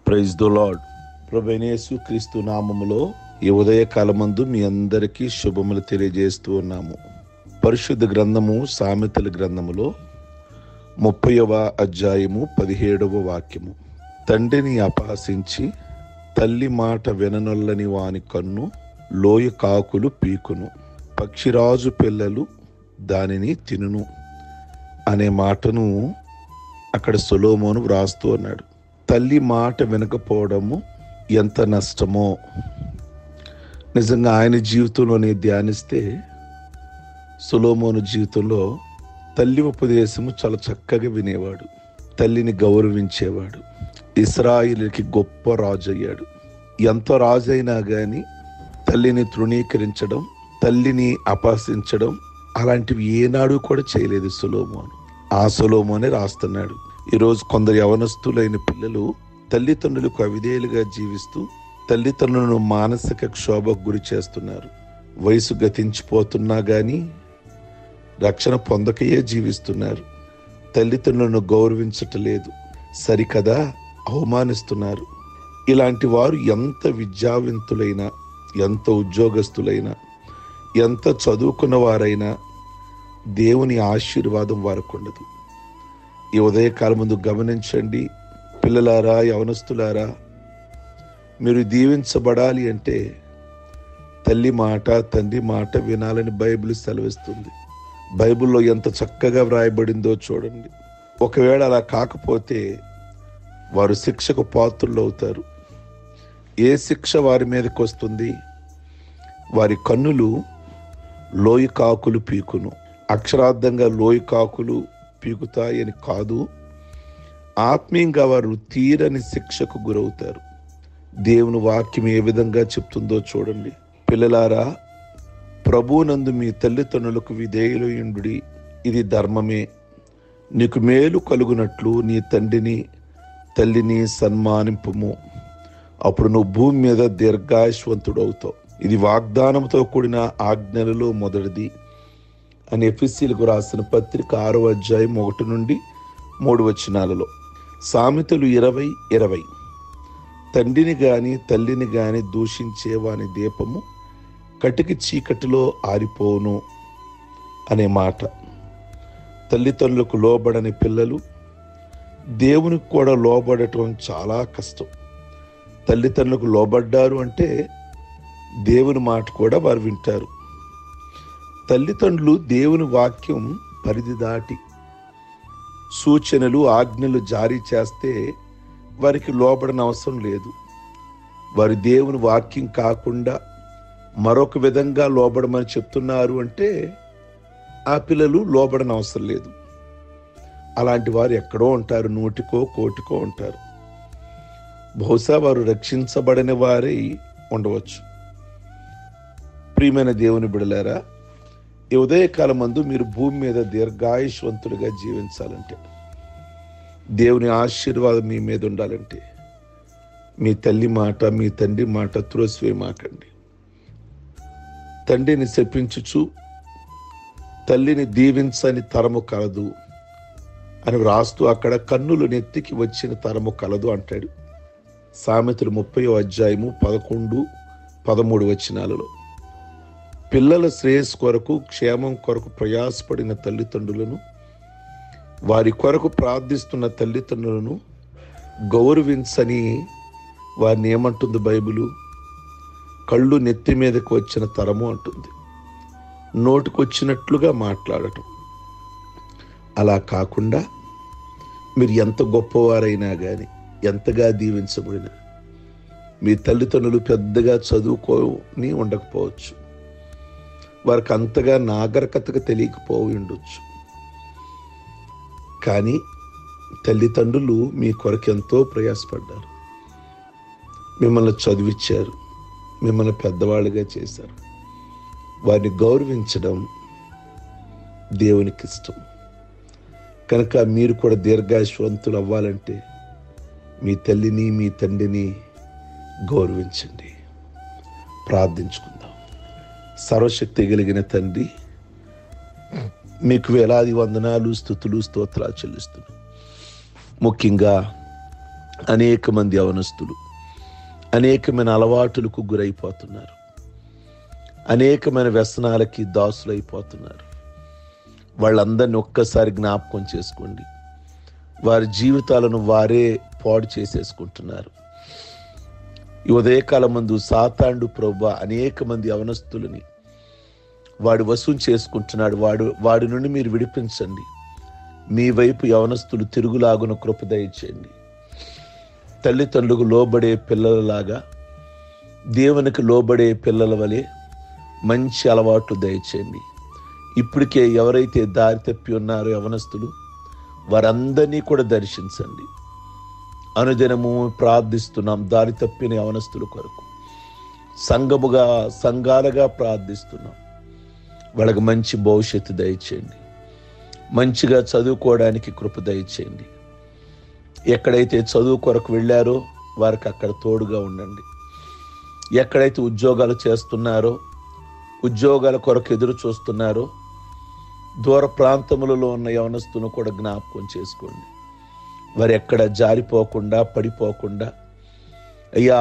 Praise the lord. ప్రభువైన యేసుక్రీస్తు నామములో ఈ ఉదయకాలమందు మీ అందరికీ శుభములు తెలియజేస్తూ ఉన్నాము. పరిశుద్ధ గ్రంథము సామెతల గ్రంథములో 30వ అధ్యాయము 17వ వాక్యము. తండ్రిని అపహసించి తల్లి మాట విననొల్లని వాని కన్ను లోయ కాకులు పీకును, పక్షిరాజు పిల్లలు దానిని తినును అనే మాటను అక్కడ సొలొమోను వ్రాస్తూ అన్నాడు. తల్లి మాట వినకపోవడము ఎంత నష్టమో నిజంగా ఆయన జీవితంలోనే ధ్యానిస్తే సొలొమోను జీవితంలో తల్లి ఉపదేశము చాలా చక్కగా వినేవాడు, తల్లిని గౌరవించేవాడు, ఇశ్రాయేలుకి గొప్ప రాజు అయ్యాడు. ఎంత రాజు అయినా కానీ తల్లిని తృణీకరించడం, తల్లిని అపహసించడం అలాంటివి ఏనాడు కూడా చేయలేదు సొలొమోను. ఆ సొలొమోనే రాస్తున్నాడు. ఈరోజు కొందరు యవనస్తులైన పిల్లలు తల్లిదండ్రులకు అవిధేయులుగా జీవిస్తూ తల్లిదండ్రులను మానసిక క్షోభకు గురి చేస్తున్నారు. వయసు గతించిపోతున్నా కానీ రక్షణ పొందకయే జీవిస్తున్నారు. తల్లిదండ్రులను గౌరవించటలేదు, సరికదా అవమానిస్తున్నారు. ఇలాంటి వారు ఎంత విద్యావంతులైనా, ఎంత ఉద్యోగస్తులైనా, ఎంత చదువుకున్న వారైనా దేవుని ఆశీర్వాదం వారికి ఉండదు. ఈ ఉదయకాలం ముందు గమనించండి పిల్లలారా, యవనస్తులారా, మీరు దీవించబడాలి అంటే తల్లి మాట తండ్రి మాట వినాలని బైబిల్ సెలవిస్తుంది. బైబిల్లో ఎంత చక్కగా వ్రాయబడిందో చూడండి. ఒకవేళ అలా కాకపోతే వారు శిక్షకు పాత్రులు అవుతారు. ఏ శిక్ష వారి మీదకి వస్తుంది? వారి కన్నులు లోయ కాకులు పీకును. అక్షరార్థంగా లోయ కాకులు పీకుతాయని కాదు, ఆత్మీయంగా వారు తీరని శిక్షకు గురవుతారు. దేవుని వాక్యం ఏ విధంగా చెప్తుందో చూడండి. పిల్లలారా, ప్రభువునందు మీ తల్లిదండ్రులకు విధేయులయుండుడి, ఇది ధర్మమే. నీకు మేలు కలుగునట్లు నీ తండ్రిని తల్లిని సన్మానింపుము, అప్పుడు నువ్వు భూమి మీద దీర్ఘాయుష్వంతుడవుతావు. ఇది వాగ్దానంతో కూడిన ఆజ్ఞలలో మొదటిది అని ఎఫెసీయులకు రాసిన పత్రిక 6వ అధ్యాయం 1 నుండి 3 వచనాలలో. సామెతలు 20:20 తండ్రిని గాని తల్లిని గాని దూషించే వాని దీపము కటికి చీకటిలో ఆరిపోను అనే మాట. తల్లిదండ్రులకు లోబడని పిల్లలు దేవునికి కూడా లోబడటం చాలా కష్టం. తల్లిదండ్రులకు లోబడ్డారు అంటే దేవుని మాట కూడా వారు వింటారు. తల్లిదండ్రులు దేవుని వాక్యం పరిధి దాటి సూచనలు ఆజ్ఞలు జారీ చేస్తే వారికి లోబడని అవసరం లేదు. వారి దేవుని వాక్యం కాకుండా మరొక విధంగా లోబడమని చెప్తున్నారు అంటే ఆ పిల్లలు లోబడని అవసరం లేదు. అలాంటి వారు ఎక్కడో ఉంటారు, నూటికో కోటికో ఉంటారు. బహుశా వారు రక్షించబడని వారై ఉండవచ్చు. ప్రియమైన దేవుని బిడ్డలారా, ఈ ఉదయకాలం మందు మీరు భూమి మీద దీర్ఘాయుష్వంతులుగా జీవించాలంటే, దేవుని ఆశీర్వాదం మీ మీద ఉండాలంటే మీ తల్లి మాట మీ తండ్రి మాట త్రోసివేయమాకండి. తండ్రిని శపించుచు తల్లిని దీవించని తరము కలదు అని వ్రాస్తూ అక్కడ కన్నులు నెత్తికి వచ్చిన తరము కలదు అంటాడు. సామెతలు 30వ అధ్యాయము 11-13 వచనాలలో. పిల్లల శ్రేయస్సు కొరకు క్షేమం కొరకు ప్రయాసపడిన తల్లిదండ్రులను, వారి కొరకు ప్రార్థిస్తున్న తల్లిదండ్రులను గౌరవించని వారిని ఏమంటుంది బైబిలు? కళ్ళు నెత్తి మీదకు వచ్చిన తరము అంటుంది. నోటికొచ్చినట్లుగా మాట్లాడటం. అలా కాకుండా మీరు ఎంత గొప్పవారైనా కానీ, ఎంతగా దీవించబడినా, మీ తల్లిదండ్రులు పెద్దగా చదువుకొని ఉండకపోవచ్చు, వారికి అంతగా నాగరికతగా తెలియకపోయి ఉండొచ్చు, కానీ తల్లిదండ్రులు మీ కొరకు ఎంతో ప్రయాసపడ్డారు. మిమ్మల్ని చదివించారు, మిమ్మల్ని పెద్దవాళ్ళుగా చేశారు. వారిని గౌరవించడం దేవునికి ఇష్టం. కనుక మీరు కూడా దీర్ఘాయుష్వంతులు అవ్వాలంటే మీ తల్లిని మీ తండ్రిని గౌరవించండి. ప్రార్థించుకుందాం. సర్వశక్తి కలిగిన తండ్రి, మీకు వేలాది వందనాలు, స్తుతులు, స్తోత్రాలు చెల్లిస్తున్నాను. ముఖ్యంగా అనేక మంది యవనస్తులు అనేకమైన అలవాటులకు గురైపోతున్నారు, అనేకమైన వ్యసనాలకి దాసులైపోతున్నారు. వాళ్ళందరినీ ఒక్కసారి జ్ఞాపకం చేసుకోండి. వారి జీవితాలను వారే పాడు చేసేసుకుంటున్నారు. ఈ ఉదయకాలం ముందు సాతాండు ప్రభువా అనేక మంది యవనస్తులని వాడు వశం చేసుకుంటున్నాడు. వాడి నుండి మీరు విడిపించండి. మీ వైపు యవనస్తులు తిరుగులాగున కృప దయచేయండి. తల్లిదండ్రులకు లోబడే పిల్లలలాగా, దేవునికి లోబడే పిల్లల వలె మంచి అలవాట్లు దయచేయండి. ఇప్పటికే ఎవరైతే దారి తప్పి ఉన్నారో యవనస్తులు, వారందరినీ కూడా దర్శించండి. అనుదినము ప్రార్థిస్తున్నాం దారి తప్పిన యవనస్తుల కొరకు, సంఘాలుగా ప్రార్థిస్తున్నాం. వాళ్ళకి మంచి భవిష్యత్తు దయచేయండి. మంచిగా చదువుకోవడానికి కృప దయచేయండి. ఎక్కడైతే చదువు కొరకు వెళ్ళారో వారికి అక్కడ తోడుగా ఉండండి. ఎక్కడైతే ఉద్యోగాలు చేస్తున్నారో, ఉద్యోగాల కొరకు ఎదురు చూస్తున్నారో, దూర ప్రాంతములలో ఉన్న యవనస్తులను కూడా జ్ఞాపకం చేసుకోండి. వారు ఎక్కడ జారిపోకుండా, పడిపోకుండా అయ్యా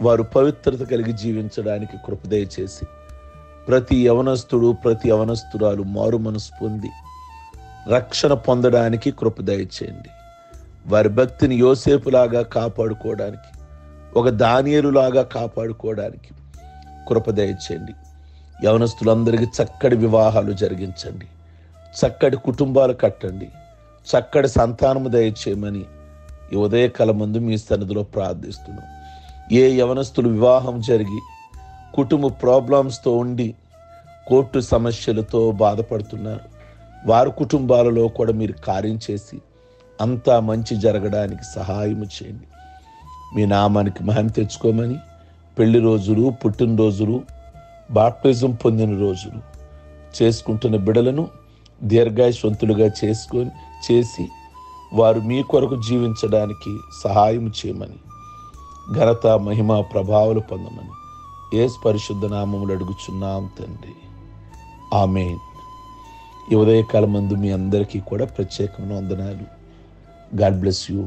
వారు పవిత్రత కలిగి జీవించడానికి కృప దయచేసి ప్రతి యవనస్తుడు, ప్రతి యవనస్తురాలు మారు మనసు పొంది రక్షణ పొందడానికి కృప దయచేయండి. వారి భక్తిని యోసేపులాగా కాపాడుకోవడానికి, ఒక దానియేలులాగా కాపాడుకోవడానికి కృప దయచేయండి. యవనస్తులందరికీ చక్కటి వివాహాలు జరిగించండి, చక్కటి కుటుంబాలు కట్టండి, చక్కటి సంతానము దయచేయమని ఈ ఉదయకాలం ముందు మీ సన్నిధిలో ప్రార్థిస్తున్నాం. ఏ యవనస్తులు వివాహం జరిగి కుటుంబ ప్రాబ్లమ్స్తో ఉండి కోర్టు సమస్యలతో బాధపడుతున్నారు, వారి కుటుంబాలలో కూడా మీరు కార్యం చేసి అంతా మంచి జరగడానికి సహాయం చేయండి. మీ నామానికి మహిమ తెచ్చుకోమని పెళ్లి రోజులు, పుట్టినరోజులు, బాప్టిజం పొందిన రోజులు చేసుకుంటున్న బిడలను దీర్ఘాయుష్వంతులుగా చేసి వారు మీ కొరకు జీవించడానికి సహాయం చేయమని, ఘనత మహిమ ప్రభావాలు పొందమని యేసు పరిశుద్ధ నామములో అడుగుచున్నాం తండ్రి. ఆమేన్. ఈ ఉదయకాలం మందు మీ అందరికీ కూడా ప్రత్యేకమైన వందనాలు. God bless you.